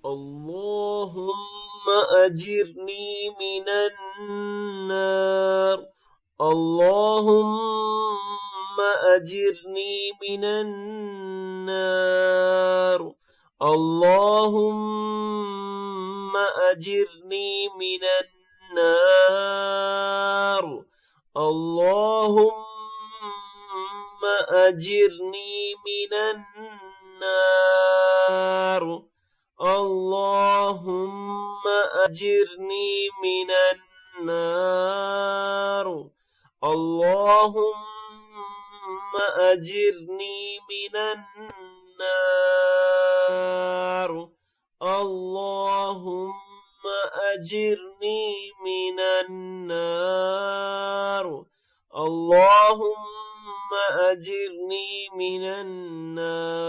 اللهم أجرني من النار. اللهم أجرني من النار. اللهم أجرني من النار. اللهم أجرني من النار. اللهم أجرني من النار. اللهم أجرني من النار. اللهم أجرني من النار. اللهم أجرني من النار.